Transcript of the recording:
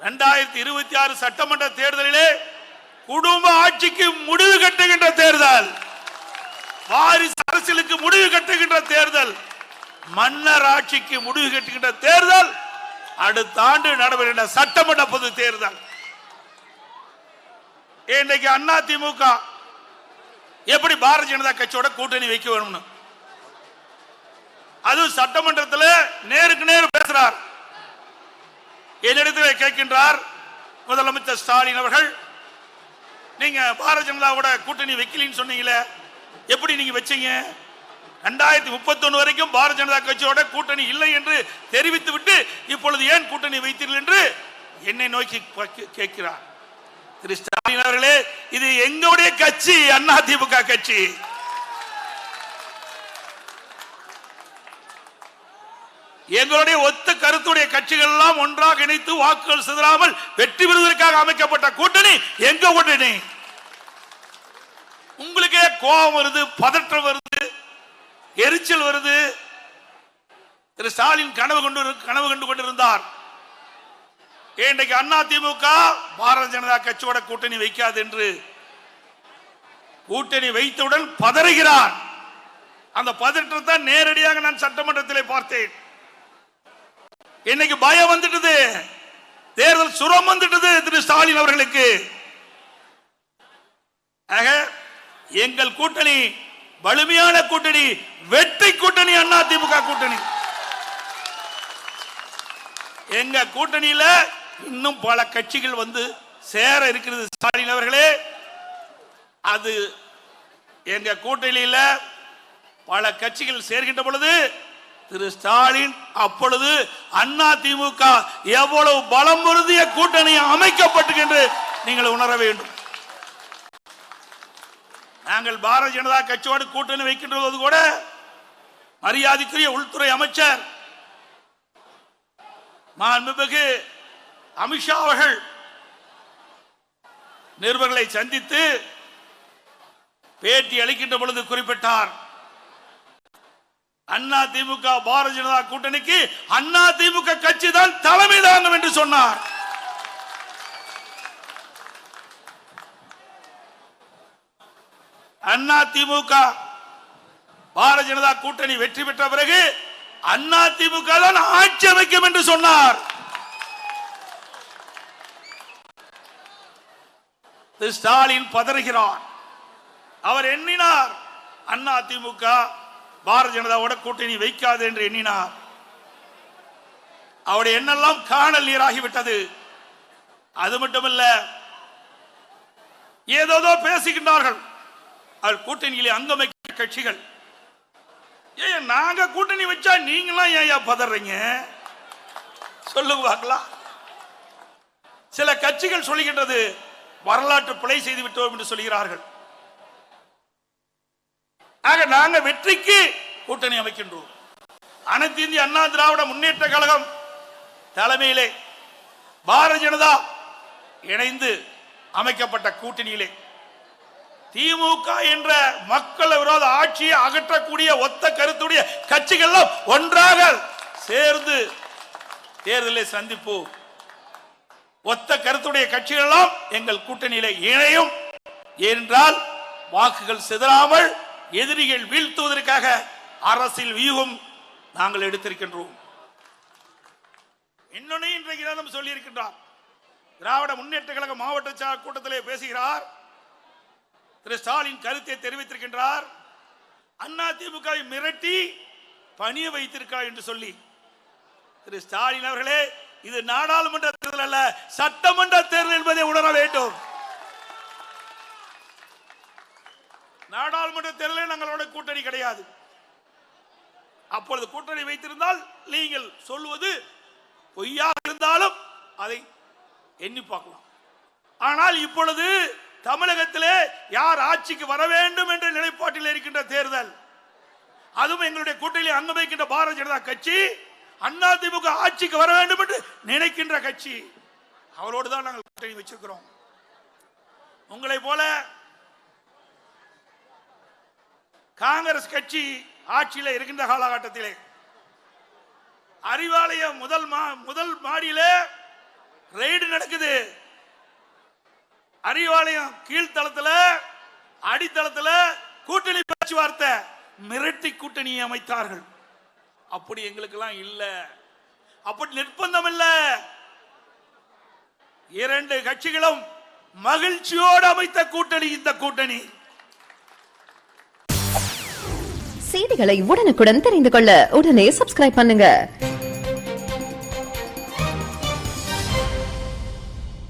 2026 சட்டமன்ற தேர்தலிலே குடும்ப ஆட்சிக்கு முடிவு கட்டுகின்ற தேர்தல், வாரிசு அரசியலுக்கு முடிவு கட்டுகின்ற தேர்தல், மன்னர் ஆட்சிக்கு முடிவு கட்டுகின்ற தேர்தல் அடுத்த ஆண்டு நடைபெறுகின்ற சட்டமன்ற பொது தேர்தல். இன்றைக்கு அதிமுக எப்படி பாரதிய ஜனதா கட்சியோட கூட்டணி வைக்க வேணும்னு அது சட்டமன்றத்தில் நேருக்கு நேர் பேசுறார். என்னிடத்தில் கேட்கின்றார் முதலமைச்சர் ஸ்டாலின் அவர்கள், நீங்க பாரதிய ஜனதாவோட கூட்டணி வைக்கலின்னு சொன்னீங்களே, எப்படி நீங்க வச்சீங்க? 2031 வரைக்கும் பாரதிய ஜனதா கட்சியோட கூட்டணி இல்லை என்று தெரிவித்து விட்டு இப்பொழுது ஏன் கூட்டணி வைத்தீர்கள் என்று என்னை நோக்கி கேட்கிறார். திரு ஸ்டாலின் அவர்களே, இது எங்களுடைய கட்சி, அதிமுக கட்சி. எங்களுடைய ஒத்த கருத்துடைய கட்சிகள் எல்லாம் ஒன்றாக இணைத்து வாக்குகள் சிதறாமல் வெற்றி பெறுவதற்காக அமைக்கப்பட்ட கூட்டணி எங்க கூட்டணி. உங்களுக்கே கோபம் வருது, பதற்றம் வருது, எரிச்சல் வருது. திரு ஸ்டாலின் கனவு கண்டு கொண்டிருந்தார். இன்றைக்கு அதிமுக பாரதிய ஜனதா கட்சியோட கூட்டணி வைக்காது என்று கூட்டணி வைத்தவுடன் பதறுகிறார். அந்த பதற்றத்தை நேரடியாக நான் சட்டமன்றத்திலே பார்த்தேன். இன்னைக்கு பயம் வந்துட்டது, தேர்தல் சுரம் வந்துட்டது திரு ஸ்டாலின் அவர்களுக்கு. எங்கள் கூட்டணி வலிமையான கூட்டணி, வெற்றி கூட்டணி, அதிமுக கூட்டணி. எங்க கூட்டணியில இன்னும் பல கட்சிகள் வந்து சேர இருக்கிறது. ஸ்டாலின் அவர்களே, அது எங்க கூட்டணியில பல கட்சிகள் சேர்கின்ற பொழுது திரு ஸ்டாலின் அப்பொழுது அதிமுக எவ்வளவு பலம் பொருந்திய கூட்டணி அமைக்கப்பட்டு என்று நீங்கள் உணர வேண்டும். நாங்கள் பாரதிய ஜனதா கட்சியோடு கூட்டணி வைக்கின்ற போது கூட மரியாதைக்குரிய உள்துறை அமைச்சர் மாண்புமிகு அமித்ஷா அவர்கள் நிருபர்களை சந்தித்து பேட்டி அளிக்கின்ற பொழுது குறிப்பிட்டார், அதிமுக பாரதிய ஜனதா கூட்டணிக்கு அதிமுக கட்சி தான் தலைமை தாங்கும் என்று சொன்னார். அதிமுக பாரதிய ஜனதா கூட்டணி வெற்றி பெற்ற பிறகு அதிமுக தான் ஆட்சி அமைக்கும் என்று சொன்னார். ஸ்டாலின் பதறுகிறார். அவர் எண்ணினார் அதிமுக பாரதிய ஜனதாவோட கூட்டணி வைக்காது என்று எண்ணினார். அவருடைய எண்ணெல்லாம் காணல் நீராகிவிட்டது. அது மட்டுமல்ல, ஏதோ பேசுகின்றார்கள் அவர் கூட்டணியிலே அங்கமைக்க கட்சிகள். நாங்க கூட்டணி வச்சா நீங்களாம் ஏன் பதறீங்க சொல்லுங்க பார்க்கலாம். சில கட்சிகள் சொல்லுகின்றது வரலாற்று பிழை செய்து விட்டோம் என்று சொல்கிறார்கள். ஆக நாங்க வெற்றிக்கு கூட்டணி அமைக்கின்றோம். அனைத்து இந்திய அண்ணா திராவிட முன்னேற்ற கழகம் தலைமையிலே பாரதிய ஜனதா இணைந்து அமைக்கப்பட்ட கூட்டணியிலே திமுக என்ற மக்கள் விரோத ஆட்சியை அகற்றக்கூடிய ஒத்த கருத்துடைய கட்சிகள் ஒன்றாக சேர்ந்து தேர்தலை சந்திப்போம். ஒத்த கருத்துடைய கட்சிகள் எல்லாம் எங்கள் கூட்டணியிலே இணையும். ஏனென்றால் வாக்குகள் சிதறாமல் எதிரிகள் வீழ்த்துவதற்காக அரசியல் வியூகம் நாங்கள் எடுத்திருக்கின்றோம். இன்னொன்னு இன்றைக்கு நம்ம சொல்லி இருக்கின்றார். திராவிட முன்னேற்ற கழக மாவட்ட கூட்டத்திலே பேசுகிறார். திரு ஸ்டாலின் கருத்தை தெரிவித்திருக்கின்றார். அதிமுகவை மிரட்டி பணிய வைத்திருக்கிறார் என்று சொல்லி. திரு ஸ்டாலின் அவர்களே, இது நாடாளுமன்ற தேர்தல் அல்ல, சட்டமன்ற தேர்தல் என்பதை உணர வேண்டும். நாடாளுமன்ற தேர்தலில் நாங்களோட கூட்டணி கிடையாது. அப்பொழுது கூட்டணி வைத்திருந்தால் நீங்கள் சொல்வது பொய்யா இருந்தாலும் அதை எண்ணி பார்க்கலாம். ஆனால் இப்பொழுது தமிழகத்திலே யார் ஆட்சிக்கு வர வேண்டும் என்ற நிலைப்பாட்டில் இருக்கின்ற தேர்தல், அதுவும் எங்களுடைய கூட்டணியில் அங்கம் வைக்கின்ற பாரதிய ஜனதா கட்சி அதிமுக ஆட்சிக்கு வர வேண்டும் என்று நினைக்கின்ற கட்சி. அவரோடு தான் நாங்கள் கூட்டணி வச்சிருக்கிறோம். உங்களை போல காங்கிரஸ் கட்சி ஆட்சியில் இருக்கின்ற காலகட்டத்திலே அறிவாலய முதல் மாடியிலே ரெய்டு அறிவாலயம் கீழ்த்தளத்துல அடித்தளத்துல கூட்டணி பேச்சுவார்த்தை மிரட்டி கூட்டணியை அமைத்தார்கள். அப்படி எங்களுக்கெல்லாம் இல்ல, அப்படி நிர்பந்தம் இல்ல. இரண்டு கட்சிகளும் மகிழ்ச்சியோடு அமைத்த கூட்டணி இந்த கூட்டணி. செய்திகளை உடனுக்குடன் தெரிந்து கொள்ள உடனே சப்ஸ்கிரைப் பண்ணுங்க.